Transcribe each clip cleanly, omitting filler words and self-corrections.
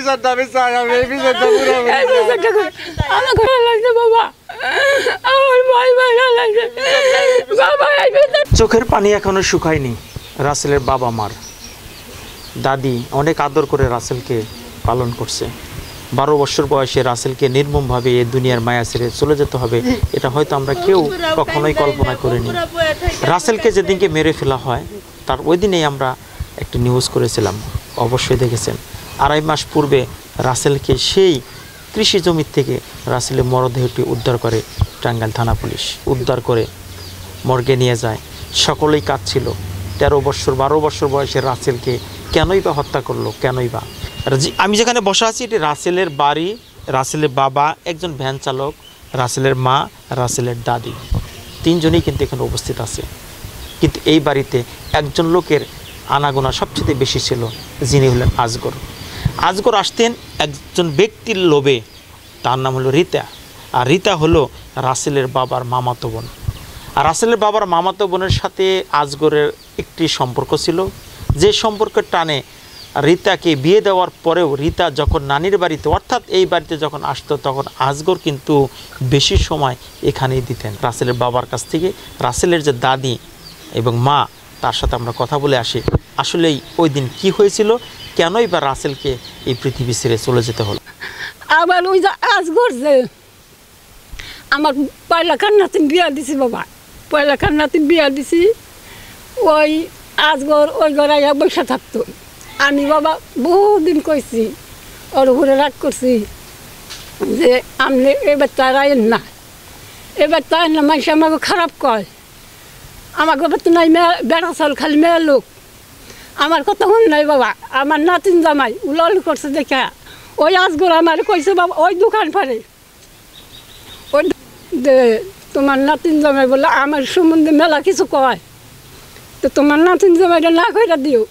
বিচার দাবি চাই, আমি এই বিচারটা পুরো আমার ঘরে লাগছে বাবা, আমার ভাই ভাইরা লাগছে বাবা। চোখের পানি এখনো শুকায়নি রাসেলের বাবা মার। দাদি অনেক আদর করে রাসেলকে পালন করছে। 12 বছর বয়সে রাসেলকে নির্মমভাবে এই দুনিয়ার মায়া ছেড়ে চলে যেতে হবে, এটা হয়তো আমরা কেউ কখনোই কল্পনা করিনি। রাসেলকে যেদিনকে মেরে ফেলা হয় তার ওই দিনেই আমরা একটি নিউজ করেছিলাম, অবশ্যই দেখেছেন। 2.5 মাস পূর্বে রাসেলকে সেই কৃষি জমির থেকে রাসেলের মরদেহটি উদ্ধার করে টাঙ্গাইল থানা পুলিশ। উদ্ধার করে মর্গে নিয়ে যায়। সকলেই কাঁদছিল। 13 বছর 12 বছর বয়সে রাসেলকে কেনই বা হত্যা করলো, কেনই বা। আমি যেখানে বসা আছি এটি রাসেলের বাড়ি। রাসেলের বাবা একজন ভ্যান চালক, রাসেলের মা, রাসেলের দাদি, 3 জনই কিন্তু এখানে উপস্থিত আছে। কিন্তু এই বাড়িতে একজন লোকের আনাগোনা সবচেয়ে বেশি ছিল, যিনি হলেন আজগর। আজগর আসতেন একজন ব্যক্তির লোভে, তার নাম হলো রিতা। আর রিতা হলো রাসেলের বাবার মামাতো বোন। আর রাসেলের বাবার মামাতো বোনের সাথে আজগরের একটি সম্পর্ক ছিল, যে সম্পর্কের টানে রিতাকে বিয়ে দেওয়ার পরেও রিতা যখন নানির বাড়িতে অর্থাৎ এই বাড়িতে যখন আসতো তখন আজগর কিন্তু বেশি সময় এখানেই দিতেন রাসেলের বাবার কাছ থেকে। রাসেলের যে দাদি এবং মা, তার সাথে আমরা কথা বলে আসি আসলেই ওই দিন কী হয়েছিল, কেনই বা রাসেলকে এই পৃথিবী ছেড়ে চলে যেতে হলো। আবার ওই যে আজগর যে আমার পয়লা কান্নাতিন বিয়া দিছি বাবা, পয়লা কান্নাতিন বিয়া দিছি, ওই আজগর ওই ঘরে বসে থাকতো। আমি বাবা বহুদিন কইছি, ওর উপরে রাগ করছি যে আপনি এবার তার আইন না, এবার তাই না, মানুষ আমাকে খারাপ কয়, আমাকে এবার তো নাই মেয়ে বেড়া চাল, খালি মেয়ের লোক। আমার কথা শুন নাই বাবা, আমার নাতিন জামাই উলাল করছে দেখা ওই আজগর আমার কইছে বাবা ওই দোকান পারে, ওই যে তোমার নাতিন জামাই বলে আমার সম্বন্ধে মেলা কিছু কয়, তো তোমার নাতিন জামাইটা না কইরা দিও।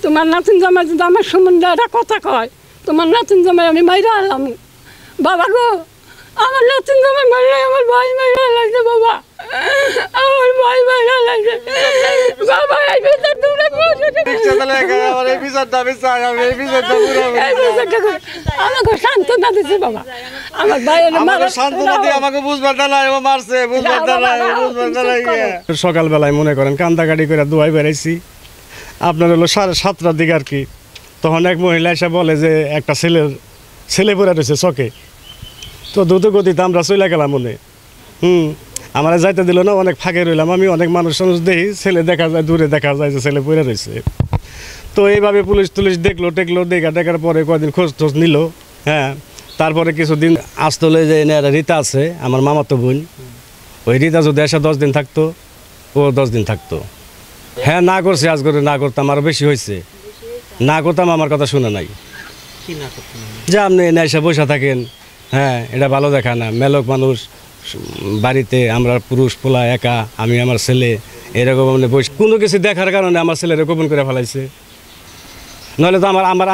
তোমার নাতিন জামাই যদি আমার সম্বন্ধে একটা কথা কয়, তোমার নাতিন জামাই আমি মাইরা আলাম। বাবা গো, আমার নাতিন জামাই মাইরা, আমার ভাই মাইরা লাগছে বাবা, আমার ভাই মাইরা লাগছে বাবা। এই বিচার তোমরা আমার এই বিচার দাবি চাই, আমি এই বিচারটা পুরো আমাকে সান্ত্বনা দিছে বাবা। আমার ভাই আমাকে সান্ত্বনা দিয়ে আমাকে বুঝবার দাঁড়ায়, ও মারছে বুঝবার দাঁড়ায়, বুঝবার দাঁড়ায়। সকালবেলায় মনে করেন কান্দাকাটি করে দুয়াই বেড়াইছি, আপনার হলো 7:30টার দিকে আর কি। তখন এক মহিলা এসে বলে যে একটা ছেলে পড়ে রয়েছে চকে। তো দ্রুত গতিতে আমরা চলে গেলাম মনে, আমার যাইতে দিল না, অনেক ফাঁকে রইলাম আমি। অনেক মানুষ দেখি ছেলে দেখা যায়, দূরে দেখা যায় যে ছেলে পড়ে রয়েছে। তো এইভাবে পুলিশ দেখলো দেখার পরে কদিন খোঁজ টোজ নিল। হ্যাঁ, তারপরে কিছুদিন আসতলে যে রিতা আছে আমার মামাতো বোন, ওই রিতা যদি এসে 10 দিন থাকতো, ও 10 দিন থাকতো। হ্যাঁ, না করছে আজগরে, না করতাম আরও বেশি হয়েছে, না করতাম আমার কথা শুনে নাই যে আপনি এনে এসে বসে থাকেন। হ্যাঁ, এটা ভালো দেখা না। মেলোক মানুষ বাড়িতে, আমরা পুরুষ পোলা একা, আমি আমার ছেলে, এরকম মানে কোনো কিছু দেখার কারণে আমার ছেলেরা গোপন করে ফেলাইছে। নাহলে তো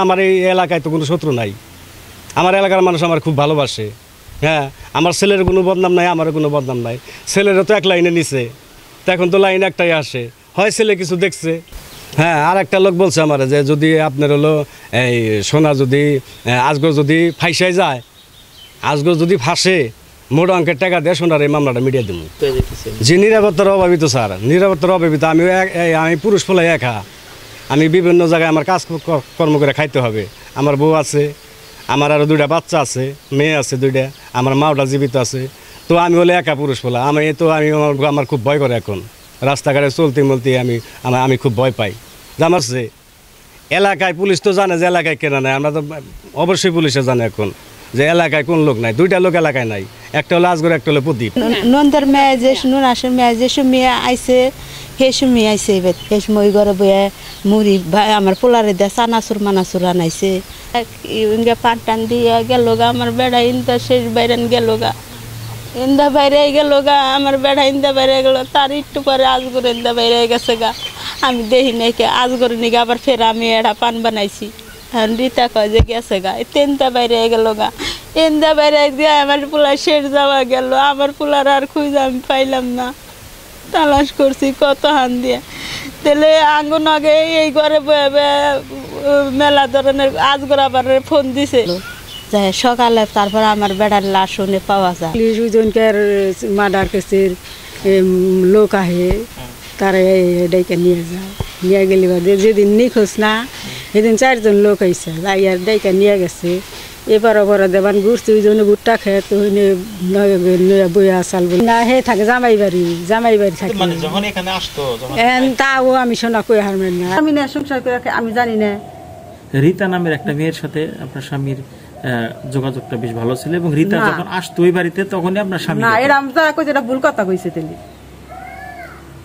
আমার এই এলাকায় তো কোনো শত্রু নাই, আমার এলাকার মানুষ আমার খুব ভালোবাসে। হ্যাঁ, আমার ছেলের কোনো বদনাম নাই, আমারও কোনো বদনাম নাই। ছেলেরা তো এক লাইনে নিছে, তো এখন তো লাইন একটাই আসে, হয় ছেলে কিছু দেখছে। হ্যাঁ, আর একটা লোক বলছে আমার যে যদি আপনার হলো এই সোনা যদি আজগর যদি ফাইসাই যায়, আজগর যদি ফাঁসে, মোটা অঙ্কের টাকা দিয়ে সোনার এই মামলাটা মিডিয়া দেবো। যে নিরাপত্তার অভাবিত স্যার, নিরাপত্তার অভাবিত। আমি পুরুষ ফলে একা, আমি বিভিন্ন জায়গায় আমার কাজ কর্ম করে খাইতে হবে। আমার বউ আছে, আমার আরও 2টা বাচ্চা আছে, মেয়ে আছে 2টা, আমার মাওটা জীবিত আছে। তো আমি হলে একা পুরুষ ফলা, আমার খুব ভয় করে এখন রাস্তাঘাটে চলতে মলতে আমি খুব ভয় পাই। আমার সে এলাকায় পুলিশ তো জানে যে এলাকায় কেনা নাই, আমরা তো অবশ্যই পুলিশে জানে এখন যে এলাকায় কোন লোক নাই। 2টা লোক এলাকায় নাই, একটা হলো আজগর, একটা হলো প্রদীপ। নন্দের মেয়ে যে নুনাসের মেয়ে যে মেয়ে আইসে, সেই সময় আইসে এবার সেই সময় ওই ঘরে বয়ে মুড়ি আমার পোলারে দিয়ে চানাচুর মানাচুর আনাইছে। পান টান দিয়ে গেল গা আমার বেড়া, ইন্দা শেষ বাইরান গেল গা, ইন্দা বাইরে গেল গা আমার বেড়া, ইন্দা বাইরে গেল। তার একটু পরে আজগর ইন্দা বাইরে গেছে গা, আমি দেখি নাকি আজগর নিগে আবার ফের আমি এটা পান বানাইছি। রিতা কয় যে গেছে গা, তেনটা বাইরে গেল গা, এন্দা বাইরে দিয়ে আমার পোলা শেষ যাওয়া গেল। আমার পোলার আর খুঁজে আমি পাইলাম না, তালাশ করছি কত হান দিয়ে। তাহলে আঙ্গুন আগে এই ঘরে মেলা ধরনের আজগর আবার ফোন দিছে যাই সকালে তারপর আমার বেড়ার লাশ শুনে পাওয়া যায় পুলিশ ওইজনকার মার্ডার কেসের লোক আহে তারা ডাইকে নিয়ে যায় নিয়ে গেলে বাদে যেদিন নিখোঁজ না সেদিন 4 জন লোক আইসে যাইয়ার ডাইকে নিয়ে গেছে এবার ওপরে দেবান ঘুরছে ওই জন্য ভুট্টা খেয়ে তো বইয়া চাল না হে থাকে জামাই বাড়ি থাকে মানে যখন এখানে আসতো তাও আমি শোনা কই হারমেন না আমি না সংসার করে আমি জানি না রীতা নামের একটা মেয়ের সাথে আপনার স্বামীর যোগাযোগটা বেশ ভালো ছিল এবং রীতা যখন আসতো ওই বাড়িতে তখনই আপনার স্বামী না এরকম যারা কইছে এটা ভুল কথা কইছে তেলি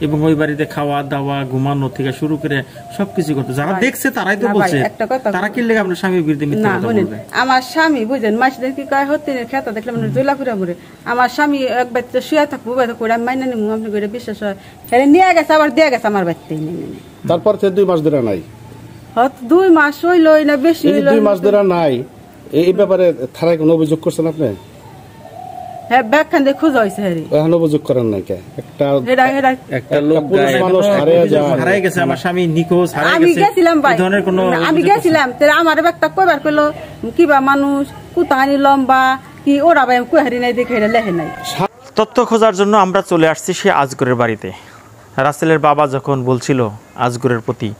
এবং ওই বাড়িতে খাওয়া দাওয়া ঘুমানো থেকে শুরু করে সবকিছু করতো যারা দেখছে তারাই তো বলছে তারা কি লেগে আপনার স্বামীর বিরুদ্ধে মিথ্যা কথা বলবে আমার স্বামী বুঝেন মাসদের কি কয় হতে খেতা দেখলে মানে জয়লা পুরা মরে আমার স্বামী এক বাচ্চা শুয়ে থাকবো করে আমি মাইনা নিমু আপনি করে বিশ্বাস হয় হেরে নিয়ে গেছে আবার দিয়ে গেছে আমার বাচ্চাই নেই তারপর থেকে 2 মাস ধরে নাই হয়তো 2 মাস হইলো না বেশি হইলো 2 মাস ধরে নাই এই ব্যাপারে থানায় কোনো অভিযোগ করছেন আপনি হ্যাঁ ব্যাখ্যান দিয়ে খোঁজ হয়েছে হেরি এখন অভিযোগ করেন নাই কে একটা লোক পুলিশ মানুষ হারিয়ে গেছে আমার স্বামী নিখোঁজ হারিয়ে আমি গেছে গেছিলাম ভাই এই ধরনের কোনো আমি গেছিলাম আমার একটা কইবার কইলো কিবা মানুষ কুতাহানি লম্বা কি ওরা ভাই কই হারি নাই দেখে লেহে নাই তথ্য খোঁজার জন্য আমরা চলে আসছি সে আজগরের বাড়িতে রাসেলের বাবা যখন বলছিল আজগরের প্রতি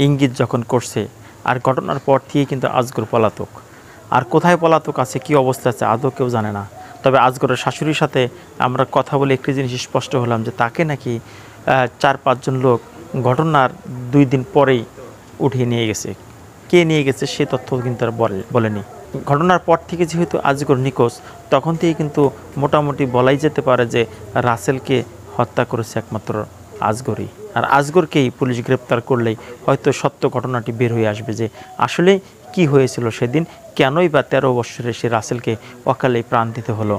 ইঙ্গিত যখন করছে আর ঘটনার পর থেকে কিন্তু আজগর পলাতক আর কোথায় পলাতক আছে কি অবস্থা আছে আদৌ কেউ জানে না তবে আজগরের শাশুড়ির সাথে আমরা কথা বলে একটি জিনিস স্পষ্ট হলাম যে তাকে নাকি 4-5 জন লোক ঘটনার 2 দিন পরেই উঠিয়ে নিয়ে গেছে কে নিয়ে গেছে সে তথ্য কিন্তু আর বলেনি ঘটনার পর থেকে যেহেতু আজগর নিখোঁজ তখন থেকে কিন্তু মোটামুটি বলাই যেতে পারে যে রাসেলকে হত্যা করেছে একমাত্র আজগরই আর আজগরকেই পুলিশ গ্রেপ্তার করলেই হয়তো সত্য ঘটনাটি বের হয়ে আসবে যে আসলে কি হয়েছিল সেদিন কেনই বা 13 বছরে সে রাসেলকে অকালেই প্রাণ দিতে হলো